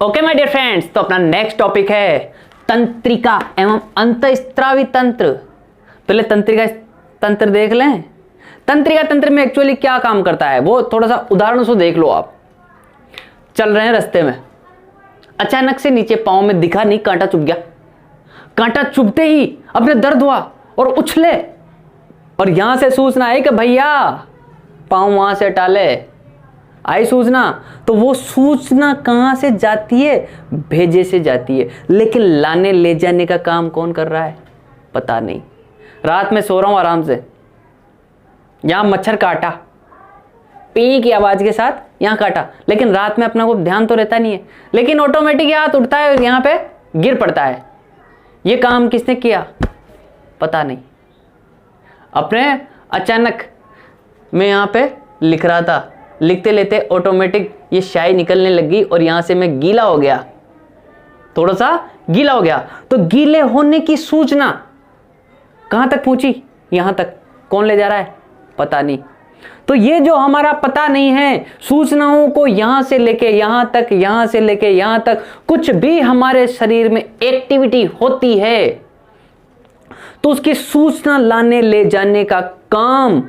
Okay my dear friends, तो अपना next topic है तंत्रिका एवं अंतःस्रावी तंत्र। पहले तंत्रिका तंत्र देख लें। तंत्रिका तंत्र में एक्चुअली क्या काम करता है वो थोड़ा सा उदाहरणों से देख लो। आप चल रहे हैं रास्ते में, अचानक से नीचे पांव में दिखा नहीं, कांटा चुभ गया। कांटा चुभते ही अपने दर्द हुआ और उछले, और यहां से सूचना आई कि भैया पांव वहां से टाले, आई सूचना। तो वो सूचना कहां से जाती है? भेजे से जाती है। लेकिन लाने ले जाने का काम कौन कर रहा है? पता नहीं। रात में सो रहा हूं आराम से, यहां मच्छर काटा, पी की आवाज के साथ यहां काटा, लेकिन रात में अपना को ध्यान तो रहता नहीं है, लेकिन ऑटोमेटिक हाथ उठता है और यहां पे गिर पड़ता है। ये काम किसने किया? पता नहीं। अपने अचानक मैं यहां पे लिख रहा था, लिखते लेते ऑटोमेटिक ये स्याही निकलने लगी और यहां से मैं गीला हो गया, थोड़ा सा गीला हो गया। तो गीले होने की सूचना कहां तक पहुंची? यहां तक। कौन ले जा रहा है? पता नहीं। तो ये जो हमारा पता नहीं है, सूचनाओं को यहां से लेके यहां तक, यहां से लेके यहां तक, कुछ भी हमारे शरीर में एक्टिविटी होती है तो उसकी सूचना लाने ले जाने का काम,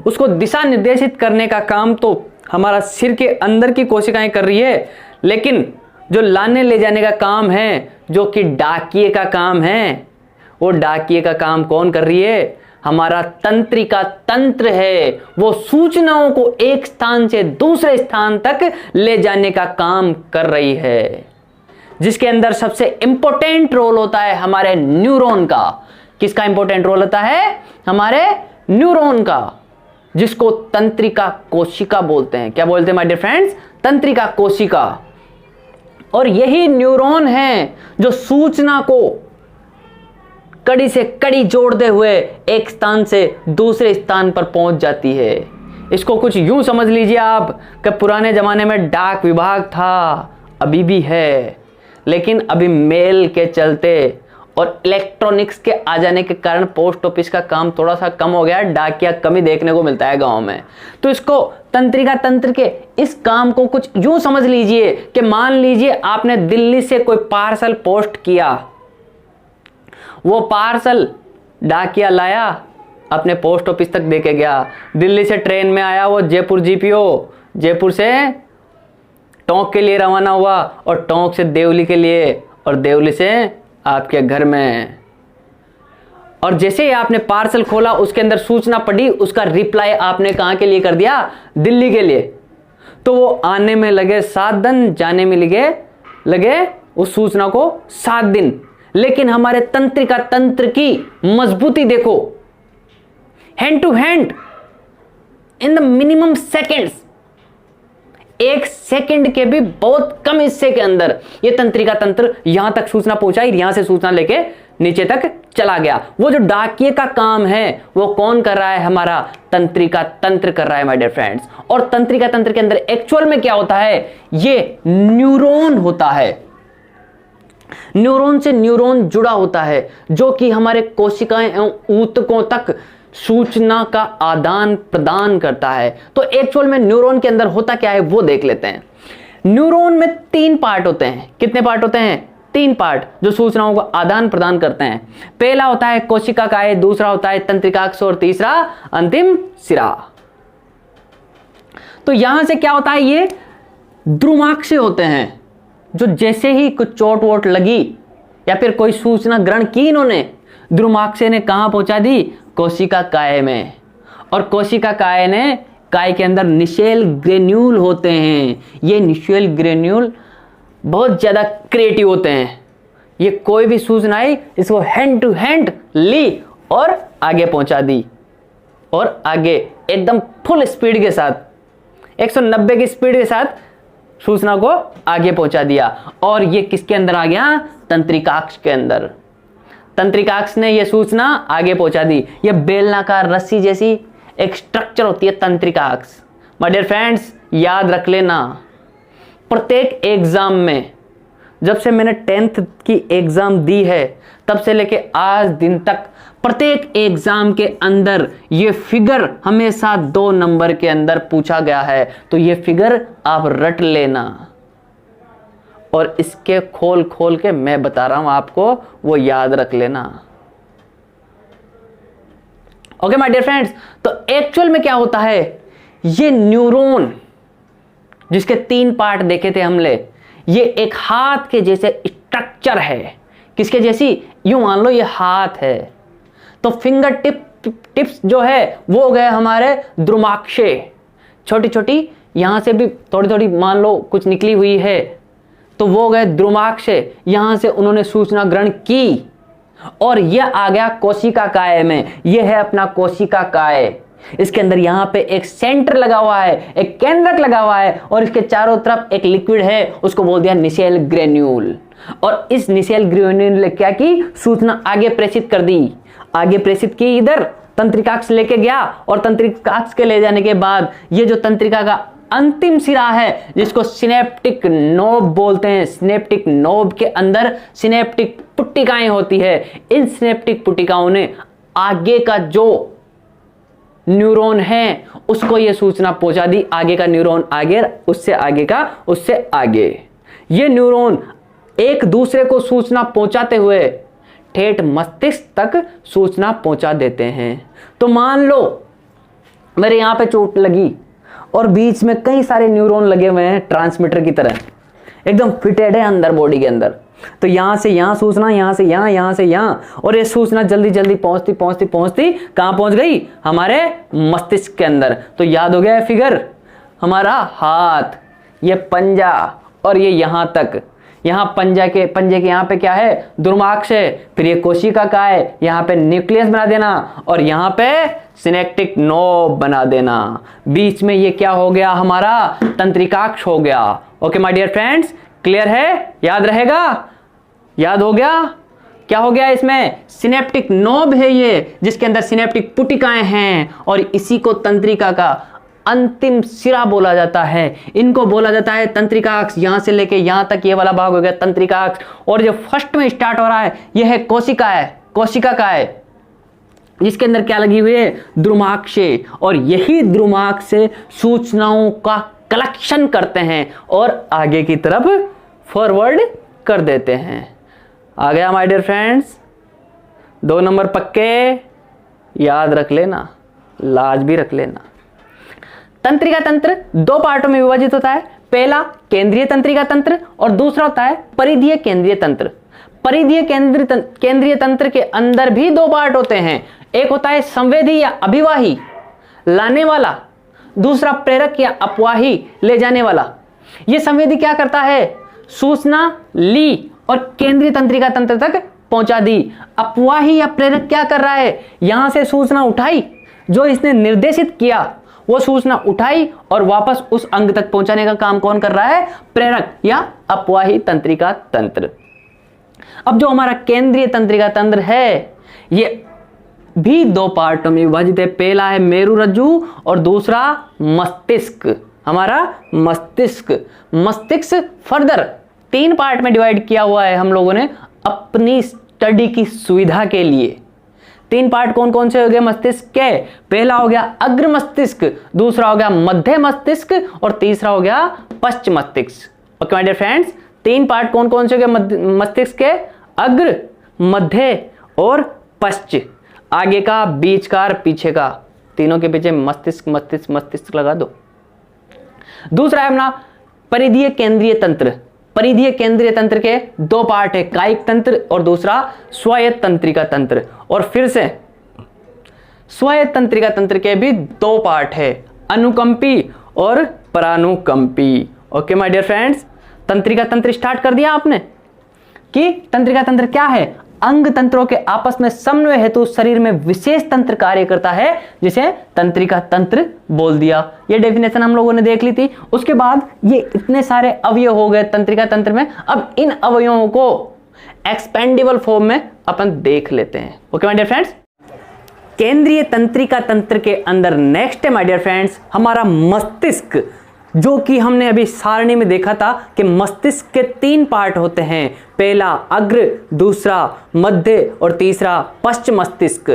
उसको दिशा निर्देशित करने का काम तो हमारा सिर के अंदर की कोशिकाएं कर रही है, लेकिन जो लाने ले जाने का काम है, जो कि डाकिये का काम है, वो डाकिये का काम कौन कर रही है? हमारा तंत्रिका तंत्र है। वो सूचनाओं को एक स्थान से दूसरे स्थान तक ले जाने का काम कर रही है, जिसके अंदर सबसे इंपॉर्टेंट रोल होता है हमारे न्यूरॉन का। किसका इंपॉर्टेंट रोल होता है? हमारे न्यूरॉन का, जिसको तंत्रिका कोशिका बोलते हैं। क्या बोलते हैं माय डियर फ्रेंड्स? तंत्रिका कोशिका। और यही न्यूरॉन है जो सूचना को कड़ी से कड़ी जोड़ते हुए एक स्थान से दूसरे स्थान पर पहुंच जाती है। इसको कुछ यूं समझ लीजिए आप कि पुराने जमाने में डाक विभाग था, अभी भी है, लेकिन अभी मेल के चलते और इलेक्ट्रॉनिक्स के आ जाने के कारण पोस्ट ऑफिस का काम थोड़ा सा कम हो गया, डाकिया कमी देखने को मिलता है गांव में। तो इसको तंत्रिका तंत्र के इस काम को कुछ यूं समझ लीजिए कि मान लीजिए आपने दिल्ली से कोई पार्सल पोस्ट किया, वो पार्सल डाकिया लाया, अपने पोस्ट ऑफिस तक देके गया। दिल्ली से ट्रेन में आया वो जयपुर जीपीओ, जयपुर से टोंक के लिए रवाना हुआ और टोंक से देवली के लिए, और देवली से आपके घर में। और जैसे ही आपने पार्सल खोला, उसके अंदर सूचना पड़ी, उसका रिप्लाई आपने कहां के लिए कर दिया? दिल्ली के लिए। तो वो आने में लगे 7 दिन, जाने में लगे उस सूचना को 7 दिन। लेकिन हमारे तंत्रिका तंत्र की मजबूती देखो, hand to hand, in the minimum seconds, 1 second के भी बहुत कम हिस्से के अंदर ये तंत्रिका तंत्र यहां तक सूचना पहुंचाई, यहां से सूचना लेके नीचे तक चला गया। वो जो डाकिये का काम है वो कौन कर रहा है? हमारा तंत्रिका तंत्र कर रहा है माय डियर फ्रेंड्स। और तंत्रिका तंत्र के अंदर एक्चुअल में क्या होता है? ये न्यूरॉन होता है। न्यूरॉन से न्यूरॉन जुड़ा होता है, जो कि हमारे कोशिकाएं एवं ऊतकों तक सूचना का आदान प्रदान करता है। तो एक्चुअल में न्यूरॉन के अंदर होता क्या है वो देख लेते हैं। न्यूरॉन में 3 पार्ट होते हैं। कितने पार्ट होते हैं? 3 पार्ट, जो सूचनाओं का आदान प्रदान करते हैं। पहला होता है कोशिका काय, दूसरा होता है तंत्रिकाक्ष और तीसरा अंतिम सिरा। तो यहां से क्या होता है? ये द्रुमाक्ष होते हैं, जो जैसे ही कुछ चोट वोट लगी या फिर कोई सूचना ग्रहण की इन्होंने, द्रुमाक्ष ने कहां पहुंचा दी? कोशिका काय में। और कोशिका काय के अंदर निशेल ग्रेन्यूल होते हैं। ये निशेल ग्रेन्यूल बहुत ज्यादा क्रिएटिव होते हैं। ये कोई भी सूचना आई, इसको हैंड टू हैंड ली और आगे पहुंचा दी, और आगे एकदम फुल स्पीड के साथ 190 की स्पीड के साथ सूचना को आगे पहुंचा दिया। और ये किसके अंदर आ गया? तंत्रिकाक्ष के अंदर। तंत्रिकाक्ष ने यह सूचना आगे पहुंचा दी। यह बेलनाकार रस्सी जैसी एक स्ट्रक्चर होती है तंत्रिकाक्ष। माय डियर फ्रेंड्स, याद रख लेना, प्रत्येक एग्जाम में, जब से मैंने 10th की एग्जाम दी है तब से लेके आज दिन तक, प्रत्येक एग्जाम के अंदर ये फिगर हमेशा 2 नंबर के अंदर पूछा गया है। तो ये फिगर आप रट लेना। और इसके खोल खोल के मैं बता रहा हूं आपको, वो याद रख लेना। ओके माय डियर फ्रेंड्स, तो एक्चुअल में क्या होता है, ये न्यूरॉन जिसके 3 पार्ट देखे थे हमने, ये एक हाथ के जैसे स्ट्रक्चर है। किसके जैसी, यूं मान लो ये हाथ है, तो फिंगर टिप्स जो है वो हो गए हमारे द्रुमाक्षे, छोटी छोटी, यहां से भी थोड़ी थोड़ी मान लो कुछ निकली हुई है, तो वो गए द्रुमाक्षे, यहां से उन्होंने सूचना ग्रहण की और यह आ गया कोशिका काय में। यह है अपना कोशिका काय। इसके अंदर यहां पे एक सेंटर लगा हुआ है, एक केंद्रक लगा हुआ है और इसके चारों तरफ एक लिक्विड है, उसको बोल दिया निसेल ग्रेन्यूल। और इस निसेल ग्रेन्यूल ने क्या की, सूचना आगे प्रेषित कर दी, आगे प्रेषित की, इधर तंत्रिकाक्ष लेके गया और तंत्रिकाक्ष के ले जाने के बाद ये जो तंत्रिका का अंतिम सिरा है जिसको सिनेप्टिक नोब बोलते हैं, सिनेप्टिक नोब के अंदर सिनेप्टिक पुट्टिकाएं होती है। इन सिनेप्टिक पुट्टिकाओं ने आगे का जो न्यूरॉन है उसको ये सूचना पहुंचा दी, आगे का न्यूरॉन आगे, उससे आगे का उससे आगे। ये न्यूरॉन एक दूसरे को सूचना पहुंचाते हुए ठेठ मस्तिष्क तक सूचना पहुंचा देते हैं। तो मान लो मेरे यहां पे चोट लगी और बीच में कई सारे न्यूरॉन लगे हुए हैं ट्रांसमीटर की तरह, एकदम फिटेड है अंदर बॉडी के अंदर। तो यहां से यहां सूचना, यहां से यहां, यहां से यहां, और ये सूचना जल्दी जल्दी पहुंचती पहुंचती पहुंचती कहां पहुंच गई, हमारे मस्तिष्क के अंदर। तो याद हो गया फिगर, हमारा हाथ, ये पंजा और ये यहां तक, यहां पंजे के यहां पे क्या है, द्रुमाक्ष है, फिर ये कोशिका का है, यहां पे न्यूक्लियस बना देना और यहां पे सिनेप्टिक नोब बना देना। बीच में ये क्या हो गया, हमारा तंत्रिकाक्ष हो गया। Okay my dear friends, clear है, याद रहेगा, याद हो गया। क्या हो गया इसमें, सिनेप्टिक नोब है ये, जिसके अंदर सिनेप्टिक पुटिकाएं हैं और इसी को तंत्रिका का अंतिम सिरा बोला जाता है। इनको बोला जाता है तंत्रिकाक्ष। यहां से लेके यहां तक ये वाला भाग हो गया तंत्रिकाक्ष, और जो फर्स्ट में स्टार्ट हो रहा है यह है कोशिका है, कोशिका का है, जिसके अंदर क्या लगी हुई है, द्रुमाक्षे, और यही द्रुमाक्ष से सूचनाओं का कलेक्शन करते हैं और आगे की तरफ फॉरवर्ड कर देते हैं। आ गया माय डियर फ्रेंड्स, 2 नंबर पक्के याद रख लेना, लाज भी रख लेना। तंत्रिका तंत्र 2 पार्टों में विभाजित होता है, पहला केंद्रीय तंत्रिका तंत्र और दूसरा होता है परिधीय केंद्रीय तंत्र। परिधीय केंद्रीय तंत्र के अंदर भी 2 पार्ट होते हैं, एक होता है संवेदी या अभिवाही, लाने वाला, दूसरा प्रेरक या अपवाही, ले जाने वाला। यह संवेदी क्या करता है, सूचना ली और केंद्रीय तंत्रिका तंत्र तक पहुंचा दी। अपवाही या प्रेरक क्या कर रहा है, यहां से सूचना उठाई, जो इसने निर्देशित किया वो सूचना उठाई और वापस उस अंग तक पहुंचाने का काम कौन कर रहा है, प्रेरक या अपवाही तंत्रिका तंत्र। अब जो हमारा केंद्रीय तंत्रिका तंत्र है ये भी 2 पार्टों में विभाजित है, पहला है मेरुरज्जु और दूसरा मस्तिष्क, हमारा मस्तिष्क। मस्तिष्क फर्दर 3 पार्ट में डिवाइड किया हुआ है हम लोगों ने अपनी स्टडी की सुविधा के लिए। 3 पार्ट कौन कौन से हो गए मस्तिष्क के, पहला हो गया अग्र मस्तिष्क, दूसरा हो गया मध्य मस्तिष्क और तीसरा हो गया पश्च मस्तिष्क। Okay my dear friends, 3 part कौन कौन से हो गए मस्तिष्क के, अग्र, मध्य और पश्च। आगे का, बीच का और पीछे का, तीनों के पीछे मस्तिष्क मस्तिष्क मस्तिष्क लगा दो। दूसरा है अपना परिधीय केंद्रीय तंत्र। परिधीय केंद्रीय तंत्र के 2 पार्ट है, कायिक तंत्र और दूसरा स्वायत्त तंत्रिका तंत्र। और फिर से स्वायत्त तंत्रिका तंत्र के भी 2 पार्ट है, अनुकंपी और परानुकंपी। ओके माय डियर फ्रेंड्स, तंत्रिका तंत्र स्टार्ट कर दिया आपने कि तंत्रिका तंत्र क्या है, अंग तंत्रों के आपस में समन्वय हेतु शरीर में विशेष तंत्र कार्य करता है, जिसे तंत्रिका तंत्र बोल दिया। ये डेफिनेशन हम लोगों ने देख ली थी। उसके बाद ये इतने सारे अवयव हो गए तंत्रिका तंत्र में, अब इन अवयवों को एक्सपेंडेबल फॉर्म में अपन देख लेते हैं। ओके माय डियर फ्रेंड्स, केंद्रीय तंत्रिका तंत्र के अंदर नेक्स्ट है माय डियर फ्रेंड्स हमारा मस्तिष्क, जो कि हमने अभी सारणी में देखा था कि मस्तिष्क के 3 पार्ट होते हैं, पहला अग्र, दूसरा मध्य और तीसरा पश्च मस्तिष्क।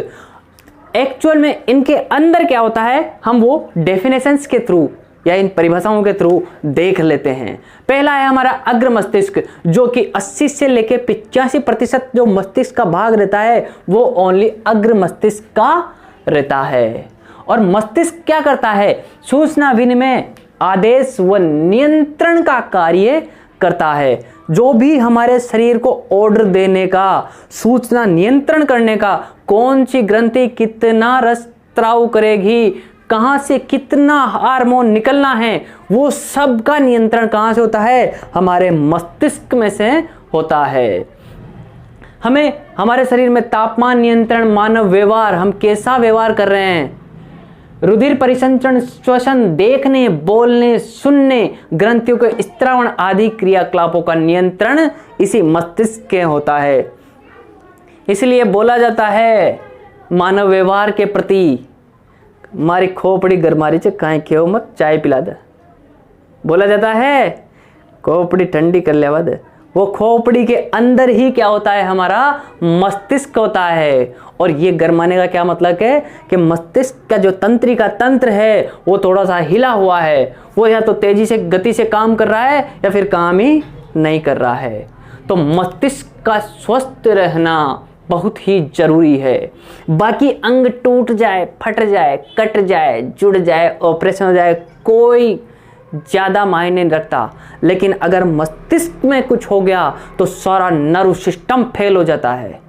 एक्चुअल में इनके अंदर क्या होता है हम वो डेफिनेशंस के थ्रू या इन परिभाषाओं के थ्रू देख लेते हैं। पहला है हमारा अग्र मस्तिष्क, जो कि 80 से लेके 85% जो मस्तिष्क का भाग रहता है वो ओनली अग्र मस्तिष्क का रहता है। और मस्तिष्क क्या करता है? सूचना विनिमय, आदेश व नियंत्रण का कार्य करता है। जो भी हमारे शरीर को ऑर्डर देने का, सूचना नियंत्रण करने का, कौन सी ग्रंथि कितना रस स्राव करेगी, कहां से कितना हार्मोन निकलना है, वो सब का नियंत्रण कहां से होता है? हमारे मस्तिष्क में से होता है। हमें हमारे शरीर में तापमान नियंत्रण, मानव व्यवहार, हम कैसा व्यवहार कर रहे हैं, रुधिर परिसंचरण, श्वसन, देखने, बोलने, सुनने, ग्रंथियों के स्त्रावण आदि क्रियाकलापों का नियंत्रण इसी मस्तिष्क के होता है। इसलिए बोला जाता है मानव व्यवहार के प्रति, मारी खोपड़ी गरमारी च काहे खेओ मत, चाय पिला दे। बोला जाता है खोपड़ी ठंडी कर ले बाद। वो खोपड़ी के अंदर ही क्या होता है? हमारा मस्तिष्क होता है। और ये गरमाने का क्या मतलब है कि मस्तिष्क का जो तंत्रिका तंत्र है वो थोड़ा सा हिला हुआ है, वो या तो तेजी से गति से काम कर रहा है या फिर काम ही नहीं कर रहा है। तो मस्तिष्क का स्वस्थ रहना बहुत ही जरूरी है। बाकी अंग टूट जाए, फट जाए, कट जाए, जुड़ जाए, ऑपरेशन हो जाए, कोई ज़्यादा मायने नहीं रखता, लेकिन अगर मस्तिष्क में कुछ हो गया तो सारा नर्व सिस्टम फेल हो जाता है।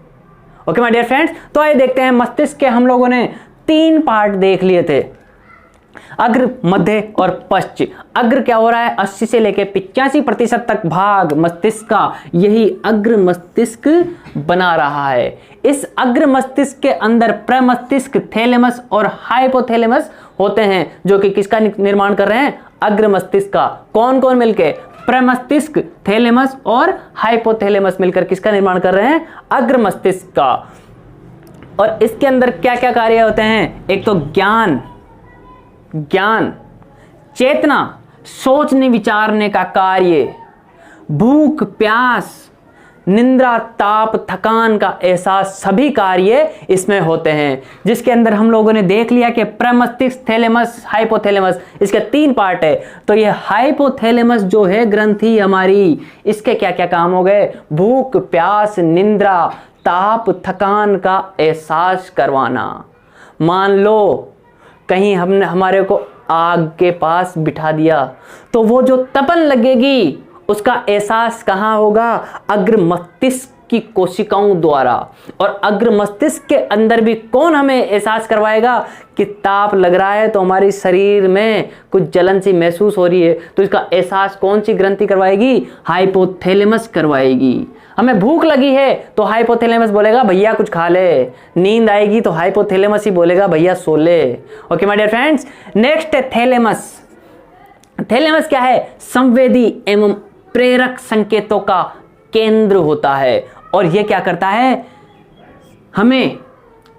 ओके माय डियर फ्रेंड्स, तो आइए देखते हैं। मस्तिष्क के हम लोगों ने 3 पार्ट देख लिए थे, अग्र, मध्य और पश्च। अग्र क्या हो रहा है? 80 से लेके 85% तक भाग मस्तिष्क का, यही अग्र मस्तिष्क बना रहा है। इस अग्र मस्तिष्क के अंदर प्रमस्तिष्क, थैलेमस और हाइपोथैलेमस होते हैं, जो कि किसका निर्माण कर रहे हैं? अग्र मस्तिष्क का। कौन कौन मिलके? प्रमस्तिष्क, थैलेमस और हाइपोथैलेमस मिलकर किसका निर्माण कर रहे हैं? अग्र मस्तिष्क का। और इसके अंदर क्या क्या कार्य होते हैं? एक तो ज्ञान, चेतना, सोचने विचारने का कार्य, भूख प्यास, निंद्रा, ताप, थकान का एहसास, सभी कार्य इसमें होते हैं। जिसके अंदर हम लोगों ने देख लिया कि प्रमस्तिष्क, थैलेमस, हाइपोथैलेमस, इसके 3 पार्ट है। तो ये हाइपोथैलेमस जो है ग्रंथि हमारी, इसके क्या क्या काम हो गए? भूख प्यास, निंद्रा, ताप, थकान का एहसास करवाना। मान लो कहीं हमने हमारे को आग के पास बिठा दिया तो वो जो तपन लगेगी उसका एहसास कहाँ होगा? अग्र मस्तिष्क की कोशिकाओं द्वारा। और अग्र मस्तिष्क के अंदर भी कौन हमें एहसास करवाएगा कि ताप लग रहा है, तो हमारी शरीर में कुछ जलन सी महसूस हो रही है, तो इसका एहसास कौन सी ग्रंथि करवाएगी? हाइपोथैलेमस करवाएगी। हमें भूख लगी है तो हाइपोथैलेमस बोलेगा भैया कुछ खा ले, नींद आएगी तो हाइपोथैलेमस ही बोलेगा भैया सो ले। Okay my dear friends, next है थैलेमस। थैलेमस क्या है? संवेदी एवं प्रेरक संकेतों का केंद्र होता है। और यह क्या करता है? हमें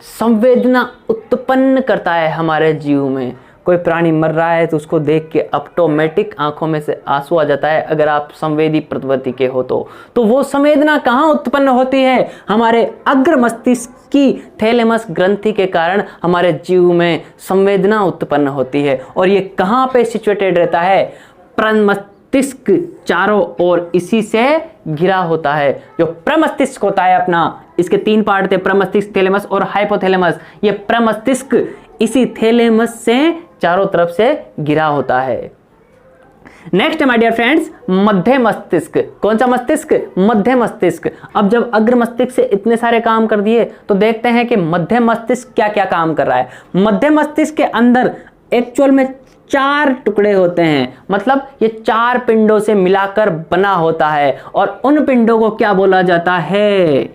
संवेदना उत्पन्न करता है हमारे जीव में। कोई प्राणी मर रहा है तो उसको देख के ऑटोमेटिक आंखों में से आंसू आ जाता है, अगर आप संवेदी प्रवृत्ति के हो तो वो संवेदना कहाँ उत्पन्न होती है? हमारे अग्र मस्तिष्क की थैलेमस ग्रंथि के कारण हमारे जीव में संवेदना उत्पन्न होती है। और ये कहाँ पे सिचुएटेड रहता है? प्रमस्तिष्क चारों ओर इसी से घिरा होता है। जो प्रमस्तिष्क होता है अपना, इसके 3 पार्ट थे, प्रमस्तिष्क, थैलेमस और हाइपोथैलेमस। ये प्रमस्तिष्क इसी थैलेमस से चारों तरफ से घिरा होता है। नेक्स्ट माय डियर फ्रेंड्स, मध्य मस्तिष्क। कौन सा मस्तिष्क? मध्य मस्तिष्क। अब जब अग्र मस्तिष्क से इतने सारे काम कर दिए तो देखते हैं कि मध्य मस्तिष्क क्या क्या काम कर रहा है। मध्य मस्तिष्क के अंदर एक्चुअल में 4 टुकड़े होते हैं, मतलब ये 4 पिंडों से मिलाकर बना होता है। और उन पिंडों को क्या बोला जाता है?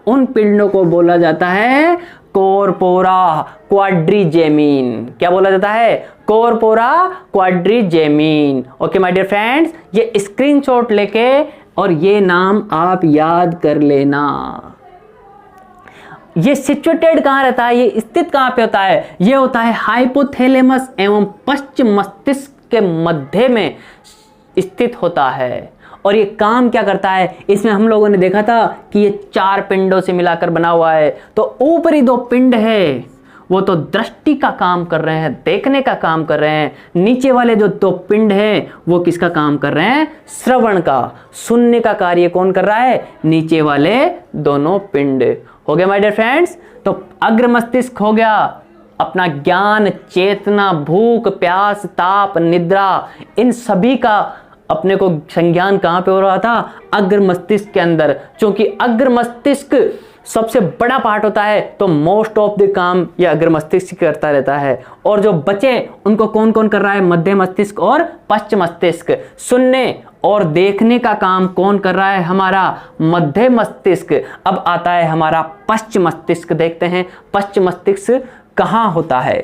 उन पिंडों को बोला जाता है कॉर्पोरा क्वाड्रिजेमिन। क्या बोला जाता है? Corpora quadrigemina. Okay my dear friends, ये स्क्रीनशॉट लेके और ये नाम आप याद कर लेना। ये सिचुएटेड कहाँ रहता है? ये स्थित कहाँ पे होता है? ये होता है हाइपोथैलेमस एवं पश्च मस्तिष्क के मध्य में स्थित होता है। और ये काम क्या करता है? इसमें हम लोगों ने देखा था कि ये 4 पिंडों से मिलाकर बना हुआ है। तो ऊपरी 2 पिंड है वो तो दृष्टि का काम कर रहे हैं, देखने का काम कर रहे हैं। नीचे वाले जो दो पिंड हैं वो किसका काम कर रहे हैं? श्रवण का। सुनने का कार्य कौन कर रहा है? नीचे वाले दोनों पिंड। हो गया माय डियर फ्रेंड्स। तो अग्र मस्तिष्क हो गया अपना ज्ञान, चेतना, भूख, प्यास, ताप, निद्रा, इन सभी का अपने को संज्ञान कहां पे हो रहा था? अग्र मस्तिष्क के अंदर। क्योंकि अग्र मस्तिष्क सबसे बड़ा पार्ट होता है तो मोस्ट ऑफ द काम ये अग्र मस्तिष्क करता रहता है। और जो बचे उनको कौन कौन कर रहा है? मध्य मस्तिष्क और पश्च मस्तिष्क। सुनने और देखने का काम कौन कर रहा है? हमारा मध्य मस्तिष्क। अब आता है हमारा पश्च मस्तिष्क। देखते हैं पश्च मस्तिष्क कहां होता है।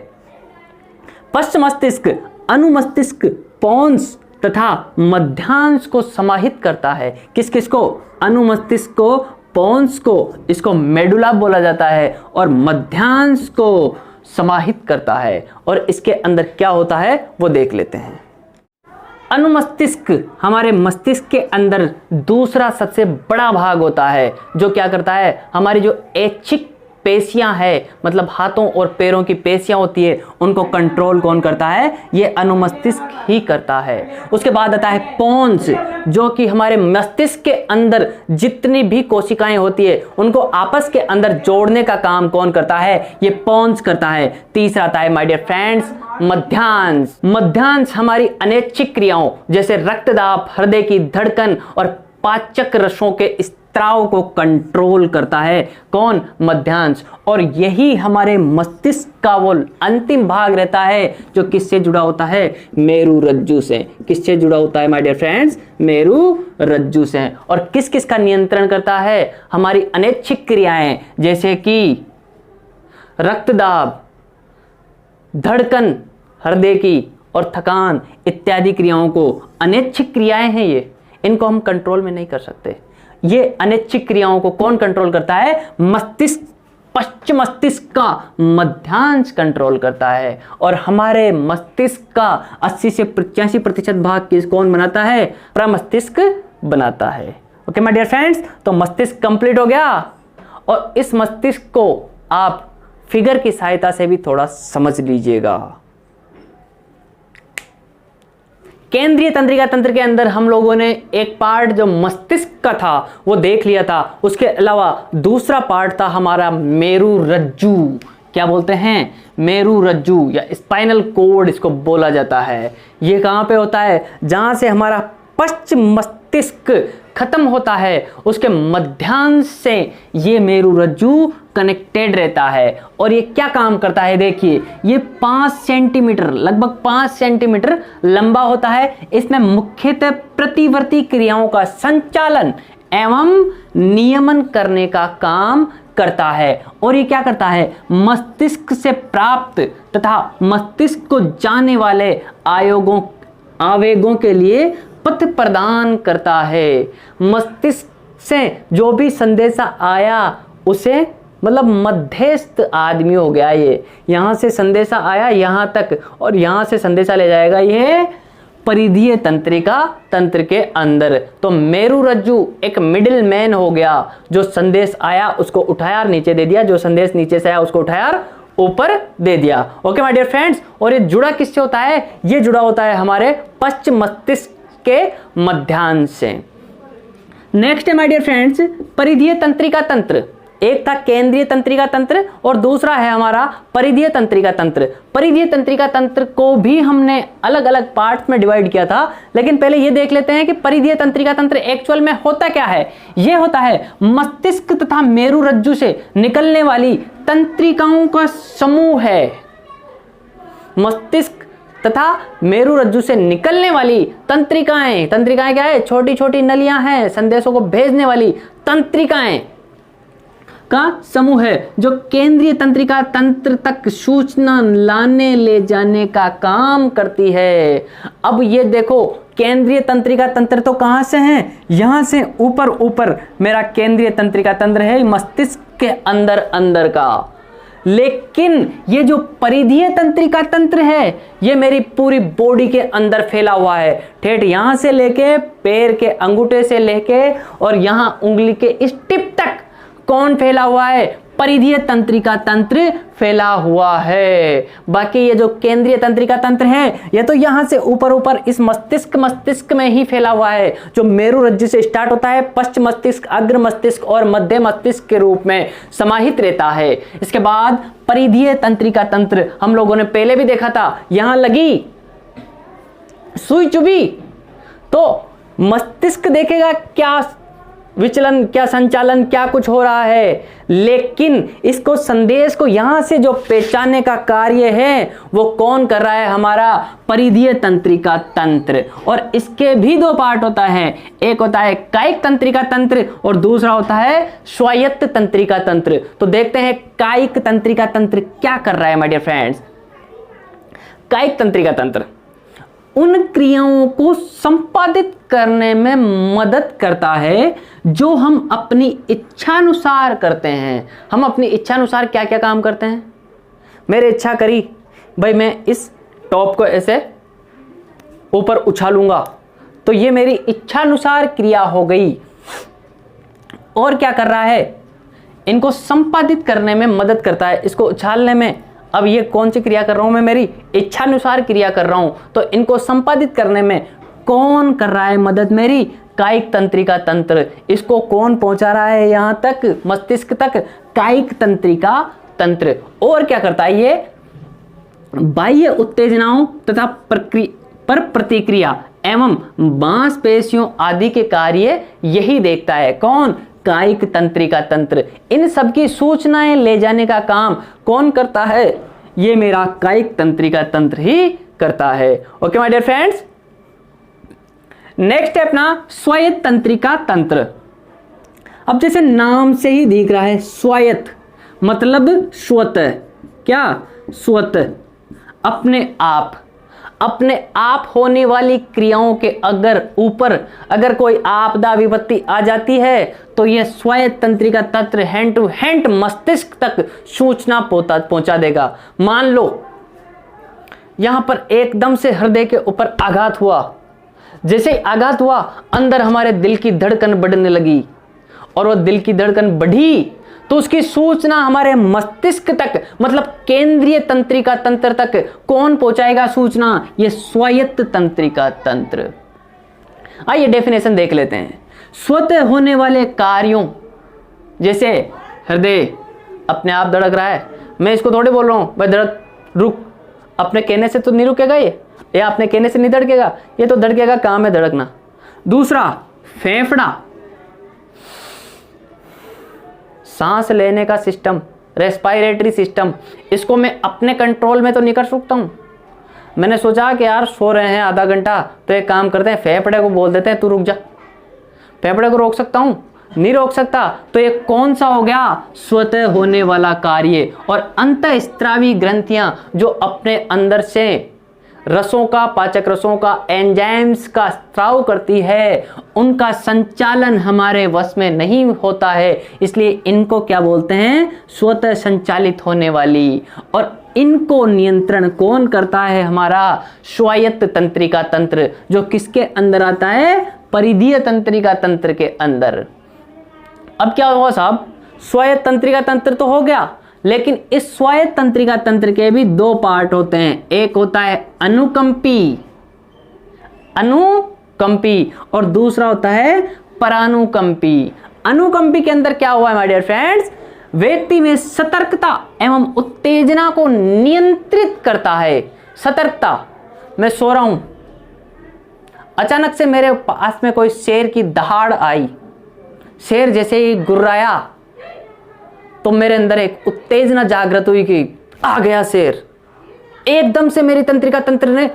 पश्च मस्तिष्क अनुमस्तिष्क, पोन्स तथा मध्यांश को समाहित करता है। किस किस को? अनुमस्तिष्क को, पोन्स को, इसको मेडुला बोला जाता है, और मध्यांश को समाहित करता है। और इसके अंदर क्या होता है वो देख लेते हैं। अनुमस्तिष्क हमारे मस्तिष्क के अंदर दूसरा सबसे बड़ा भाग होता है, जो क्या करता है? हमारी जो ऐच्छिक पेशियां है, मतलब हाथों और पैरों की पेशियां होती है, उनको कंट्रोल कौन करता है? ये अनुमस्तिष्क ही करता है। उसके बाद आता है पोन्स, जो कि हमारे मस्तिष्क के अंदर जितनी भी कोशिकाएं होती है उनको आपस के अंदर जोड़ने का काम कौन करता है? ये पोन्स करता है। तीसरा आता है माय डियर फ्रेंड्स मध्यांश। मध्यांश हमारी अनैच्छिक क्रियाओं जैसे रक्तदाब, हृदय की धड़कन और पाचक रसों के स्त्राव को कंट्रोल करता है। कौन? मध्यांश। और यही हमारे मस्तिष्क का वो अंतिम भाग रहता है जो किससे जुड़ा होता है? मेरु रज्जु से। किससे जुड़ा होता है माय डियर फ्रेंड्स? मेरु रज्जु से। और किस किस का नियंत्रण करता है? हमारी अनैच्छिक क्रियाएं जैसे कि रक्तदाब, धड़कन हृदय की और थकान इत्यादि क्रियाओं को। अनैच्छिक क्रियाएं हैं ये, इनको हम कंट्रोल में नहीं कर सकते। ये अनैच्छिक क्रियाओं को कौन कंट्रोल करता है? मस्तिष्क, पश्च मस्तिष्क का मध्यांश कंट्रोल करता है। और हमारे मस्तिष्क का 80 से 85% भाग किस कौन बनाता है? प्रमस्तिष्क बनाता है। ओके माय डियर फ्रेंड्स, तो मस्तिष्क कंप्लीट हो गया। और इस मस्तिष्क को आप फिगर की सहायता से भी थोड़ा समझ लीजिएगा। केंद्रीय तंत्रिका तंत्र के अंदर हम लोगों ने एक पार्ट जो मस्तिष्क का था वो देख लिया था। उसके अलावा दूसरा पार्ट था हमारा मेरु रज्जु। क्या बोलते हैं? मेरु रज्जु या स्पाइनल कोड इसको बोला जाता है। ये कहां पे होता है? जहां से हमारा पश्च मस्तिष्क खत्म होता है उसके मध्यांश से ये मेरु रज्जु कनेक्टेड रहता है। और ये क्या काम करता है? देखिए ये 5 सेंटीमीटर, लगभग 5 सेंटीमीटर लंबा होता है। इसमें मुख्यतः प्रतिवर्ती क्रियाओं का संचालन एवं नियमन करने का काम करता है। और ये क्या करता है? मस्तिष्क से प्राप्त तथा मस्तिष्क को जाने वाले आवेगों के लिए पथ प्रदान करता है। मस्तिष्क से जो भी संदेशा आया उसे, मतलब मध्यस्थ आदमी हो गया ये, यहां से संदेशा आया यहां तक और यहां से संदेशा ले जाएगा ये परिधीय तंत्रिका तंत्र के अंदर। तो मेरु रज्जु एक मिडिल मैन हो गया, जो संदेश आया उसको उठाया और नीचे दे दिया, जो संदेश नीचे से आया उसको उठाया और ऊपर दे दिया। Okay my dear friends. और ये जुड़ा किससे होता है? ये जुड़ा होता है हमारे पश्च मस्तिष्क के मध्यांश से। नेक्स्ट है माय डियर फ्रेंड्स परिधीय तंत्रिका तंत्र। एक था केंद्रीय तंत्रिका तंत्र और दूसरा है हमारा परिधीय तंत्रिका तंत्र। परिधीय तंत्रिका तंत्र को भी हमने अलग अलग पार्ट्स में डिवाइड किया था, लेकिन पहले ये देख लेते हैं कि परिधीय तंत्रिका तंत्र एक्चुअल में होता क्या है। ये होता है मस्तिष्क तथा मेरु रज्जु से निकलने वाली तंत्रिकाओं का समूह है। मस्तिष्क तथा मेरु रज्जु से निकलने वाली तंत्रिकाएं, तंत्रिकाएं क्या है? छोटी छोटी नलियां हैं, संदेशों को भेजने वाली तंत्रिकाएं का समूह है, जो केंद्रीय तंत्रिका तंत्र तक सूचना लाने ले जाने का काम करती है। अब ये देखो केंद्रीय तंत्रिका तंत्र तो कहां से है? यहां से ऊपर ऊपर मेरा केंद्रीय तंत्रिका तंत्र है, मस्तिष्क के अंदर अंदर का। लेकिन ये जो परिधीय तंत्रिका तंत्र है ये मेरी पूरी बॉडी के अंदर फैला हुआ है, ठेठ यहां से लेके पैर के अंगूठे से लेके और यहां उंगली के इस टिप तक कौन फैला हुआ है? परिधीय तंत्रिका तंत्र फैला हुआ है। बाकी ये जो केंद्रीय तंत्रिका तंत्र है ये तो यहां से ऊपर ऊपर इस मस्तिष्क में ही फैला हुआ है, जो मेरु रज्जु से स्टार्ट होता है, पश्च मस्तिष्क, अग्र मस्तिष्क और मध्य मस्तिष्क के रूप में समाहित रहता है। इसके बाद परिधीय तंत्रिका तंत्र हम लोगों ने पहले भी देखा था, यहां लगी सुई चुभी तो मस्तिष्क देखेगा क्या विचलन, क्या संचालन, क्या कुछ हो रहा है, लेकिन इसको संदेश को यहां से जो पहचानने का कार्य है वो कौन कर रहा है, हमारा परिधीय तंत्रिका तंत्र। और इसके भी दो पार्ट होता है, एक होता है कायिक तंत्रिका तंत्र और दूसरा होता है स्वायत्त तंत्रिका तंत्र। तो देखते हैं कायिक तंत्रिका तंत्र क्या कर रहा है माय डियर फ्रेंड्स। कायिक तंत्रिका तंत्र उन क्रियाओं को संपादित करने में मदद करता है जो हम अपनी इच्छानुसार करते हैं। हम अपनी इच्छानुसार क्या क्या काम करते हैं। मेरे इच्छा करी भाई मैं इस टॉप को ऐसे ऊपर उछालूंगा, तो ये मेरी इच्छानुसार क्रिया हो गई। और क्या कर रहा है, इनको संपादित करने में मदद करता है, इसको उछालने में। अब ये कौन सी क्रिया कर रहा हूं मैं, मेरी इच्छानुसार क्रिया कर रहा हूं, तो इनको संपादित करने में कौन कर रहा है मदद, मेरी कायिक तंत्रिका तंत्र। इसको कौन पहुंचा रहा है यहां तक, मस्तिष्क तक, कायिक तंत्रिका तंत्र। और क्या करता है ये, बाह्य उत्तेजनाओं तथा पर प्रतिक्रिया एवं मांसपेशियों आदि के कार्य यही देखता है। कौन, कायिक तंत्रिका तंत्र। इन सब की सूचनाएं ले जाने का काम कौन करता है, ये मेरा कायिक तंत्रिका तंत्र ही करता है। Okay my dear friends, next है अपना स्वायत्त तंत्रिका तंत्र। अब जैसे नाम से ही दिख रहा है स्वायत्त मतलब स्वतः, क्या, स्वतः, अपने आप होने वाली क्रियाओं के अगर ऊपर अगर कोई आपदा विपत्ति आ जाती है तो यह स्वायत्त तंत्रिका तंत्र हैंड टू हैंड मस्तिष्क तक सूचना पहुंचा देगा। मान लो यहां पर एकदम से हृदय के ऊपर आघात हुआ, जैसे ही आघात हुआ अंदर हमारे दिल की धड़कन बढ़ने लगी, और वो दिल की धड़कन बढ़ी तो उसकी सूचना हमारे मस्तिष्क तक मतलब केंद्रीय तंत्रिका तंत्र तक कौन पहुंचाएगा सूचना, ये स्वायत्त तंत्रिका तंत्र। आइए डेफिनेशन देख लेते हैं। स्वतः होने वाले कार्यों, जैसे हृदय अपने आप धड़क रहा है, मैं इसको थोड़ी बोल रहा हूं भाई धड़क रुक, अपने कहने से तो नहीं रुकेगा ये, या अपने कहने से नहीं धड़केगा, ये तो धड़केगा, काम है धड़कना। दूसरा फेफड़ा, सांस लेने का सिस्टम, रेस्पिरेटरी सिस्टम, इसको मैं अपने कंट्रोल में तो नहीं कर सकता हूं। मैंने सोचा कि यार सो रहे हैं आधा घंटा, तो एक काम करते हैं फेफड़े को बोल देते हैं तू रुक जा। फेफड़े को रोक सकता हूं, नहीं रोक सकता, तो ये कौन सा हो गया, स्वतः होने वाला कार्य। और अंतःस्त्रावी ग्रंथियां जो अपने अंदर से रसों का, पाचक रसों का, एंजाइम्स का स्त्राव करती है, उनका संचालन हमारे वश में नहीं होता है, इसलिए इनको क्या बोलते हैं, स्वतः संचालित होने वाली। और इनको नियंत्रण कौन करता है, हमारा स्वायत्त तंत्रिका तंत्र, जो किसके अंदर आता है, परिधीय तंत्रिका तंत्र के अंदर। अब क्या हुआ साहब, स्वायत्त तंत्रिका तंत्र तो हो गया, लेकिन इस स्वायत्त तंत्रिका तंत्र के भी दो पार्ट होते हैं। एक होता है अनुकंपी और दूसरा होता है परानुकंपी। अनुकंपी के अंदर क्या हुआ है माय डियर फ्रेंड्स, व्यक्ति में सतर्कता एवं उत्तेजना को नियंत्रित करता है। सतर्कता, मैं सो रहा हूं, अचानक से मेरे पास में कोई शेर की दहाड़ आई, शेर जैसे ही गुर्राया तो मेरे अंदर एक उत्तेजना जागृत हुई कि आ गया शेर। एकदम से मेरी तंत्रिका तंत्र ने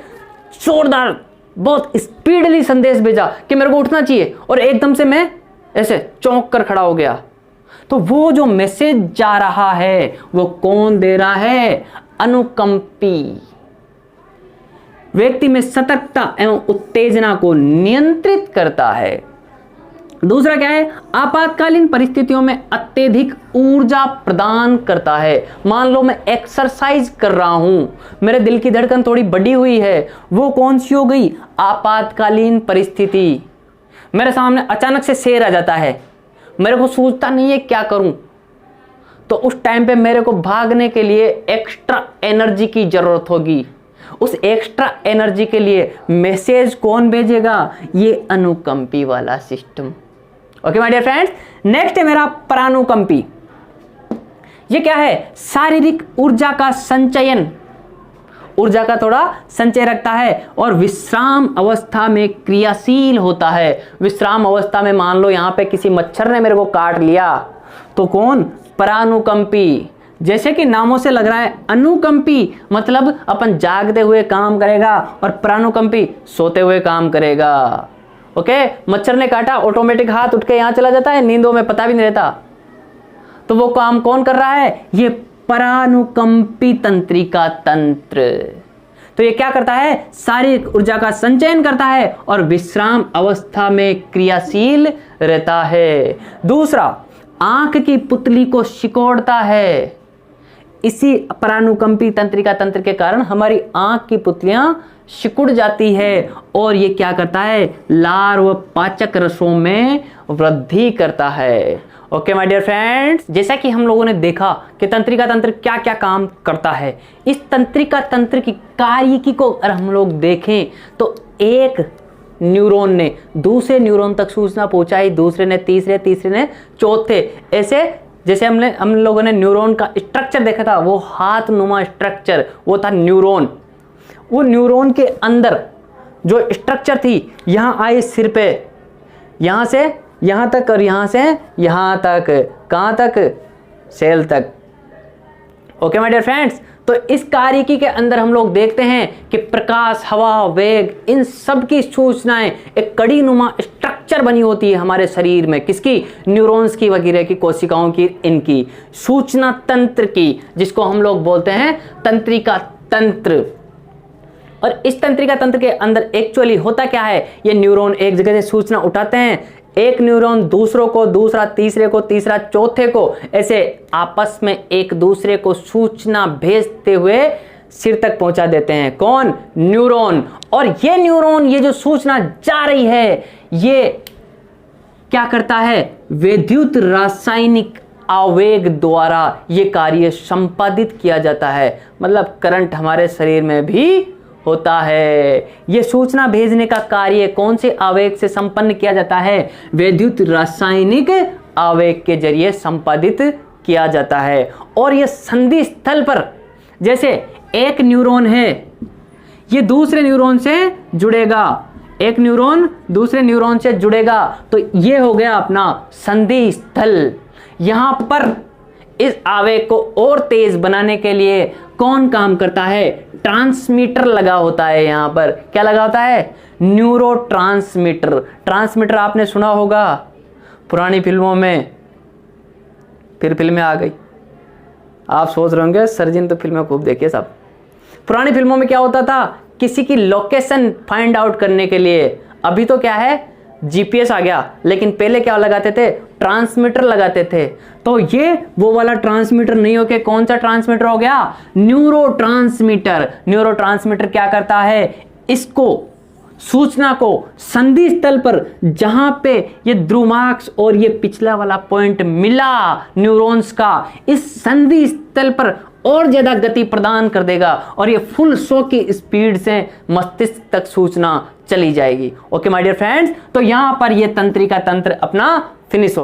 जोरदार बहुत स्पीडली संदेश भेजा कि मेरे को उठना चाहिए, और एकदम से मैं ऐसे चौंक कर खड़ा हो गया। तो वो जो मैसेज जा रहा है वो कौन दे रहा है, अनुकंपी। व्यक्ति में सतर्कता एवं उत्तेजना को नियंत्रित करता है। दूसरा क्या है, आपातकालीन परिस्थितियों में अत्यधिक ऊर्जा प्रदान करता है। मान लो मैं एक्सरसाइज कर रहा हूं, मेरे दिल की धड़कन थोड़ी बढ़ी हुई है, वो कौन सी हो गई, आपातकालीन परिस्थिति। मेरे सामने अचानक से शेर आ जाता है, मेरे को सूझता नहीं है क्या करूं, तो उस टाइम पे मेरे को भागने के लिए एक्स्ट्रा एनर्जी की जरूरत होगी। उस एक्स्ट्रा एनर्जी के लिए मैसेज कौन भेजेगा? ये अनुकंपी वाला system. Okay my dear friends, next है मेरा परानुकंपी। ये क्या है? शारीरिक ऊर्जा का संचयन, ऊर्जा का थोड़ा संचय रखता है और विश्राम अवस्था में क्रियाशील होता है। विश्राम अवस्था में मान लो यहां पे किसी मच्छर ने मेरे को काट लिया, तो कौन? परानुकंपी। जैसे कि नामों से लग रहा है, अनुकंपी मतलब अपन जागते हुए काम करेगा और परानुकंपी सोते हुए काम करेगा। ओके, मच्छर ने काटा, ऑटोमेटिक हाथ उठ के यहां चला जाता है, नींदों में पता भी नहीं रहता। तो वो काम कौन कर रहा है? ये परानुकंपी तंत्रिका तंत्र। तो ये क्या करता है? शारीरिक ऊर्जा का संचयन करता है और विश्राम अवस्था में क्रियाशील रहता है। दूसरा, आंख की पुतली को सिकोड़ता है। इसी परानुकंपी तंत्रिका तंत्र के कारण हमारी आंख की पुतलियां सिकुड़ जाती है और ये क्या करता है? लार व पाचक रसों में वृद्धि करता है। ओके माय डियर फ्रेंड्स, जैसा कि हम लोगों ने देखा कि तंत्रिका तंत्र क्या क्या काम करता है, इस तंत्रिका तंत्र की कार्यकी को अगर हम लोग देखें तो एक न्यूरॉन ने दूसरे न्यूरॉन तक सूचना पहुंचाई, दूसरे ने तीसरे, तीसरे ने चौथे, ऐसे जैसे हम लोगों ने न्यूरॉन का स्ट्रक्चर देखा था, वो हाथ नुमा स्ट्रक्चर, वो था न्यूरॉन। वो न्यूरॉन के अंदर जो स्ट्रक्चर थी, यहां आए सिर पे, यहां से यहां तक और यहां से यहां तक, कहां तक? सेल तक। ओके माय डियर फ्रेंड्स, तो इस कार्यकी के अंदर हम लोग देखते हैं कि प्रकाश, हवा, वेग, इन सब की सूचनाएं एक कड़ी नुमा स्ट्रक्चर बनी होती है हमारे शरीर में। किसकी? न्यूरॉन्स की, वगैरह की, कोशिकाओं की, इनकी सूचना तंत्र की, जिसको हम लोग बोलते हैं तंत्रिका तंत्र। और इस तंत्रिका तंत्र के अंदर एक्चुअली होता क्या है? ये न्यूरॉन एक जगह से सूचना उठाते हैं, एक न्यूरॉन दूसरों को, दूसरा तीसरे को, तीसरा चौथे को, ऐसे आपस में एक दूसरे को सूचना भेजते हुए सिर तक पहुंचा देते हैं। कौन? न्यूरॉन। और ये न्यूरॉन, ये जो सूचना जा रही है, ये क्या करता है? विद्युत रासायनिक आवेग द्वारा ये कार्य संपादित किया जाता है। मतलब करंट हमारे शरीर में भी होता है। यह सूचना भेजने का कार्य कौन से आवेग से संपन्न किया जाता है? विद्युत रासायनिक आवेग के जरिए संपादित किया जाता है। और यह संधि स्थल पर, जैसे एक न्यूरॉन है, ये दूसरे न्यूरॉन से जुड़ेगा, एक न्यूरॉन दूसरे न्यूरॉन से जुड़ेगा, तो ये हो गया अपना संधि स्थल। यहां पर इस आवेग को और तेज बनाने के लिए कौन काम करता है? ट्रांसमीटर लगा होता है। यहां पर क्या लगा होता है? न्यूरोट्रांसमीटर। ट्रांसमीटर आपने सुना होगा पुरानी फिल्मों में, फिर फिल्में आ गई। आप सोच रहे होंगे सर जी ने तो फिल्में खूब देखी है साहब। पुरानी फिल्मों में क्या होता था? किसी की लोकेशन फाइंड आउट करने के लिए, अभी तो क्या है, जीपीएस आ गया, लेकिन पहले क्या लगाते थे? ट्रांसमीटर लगाते थे। तो ये वो वाला ट्रांसमीटर नहीं होके कौन सा ट्रांसमीटर हो गया? न्यूरोट्रांसमीटर। न्यूरोट्रांसमीटर क्या करता है? इसको, सूचना को संधि स्थल पर, जहां पे ये ध्रुवाक्ष और ये पिछला वाला पॉइंट मिला न्यूरॉन्स का, इस संधि स्थल पर और ज्यादा गति प्रदान कर देगा और ये फुल 100 की स्पीड से मस्तिष्क तक सूचना चली जाएगी। ओके माय डियर फ्रेंड्स, तो यहां पर ये तंत्रिका तंत्र अपना फिनिश हो।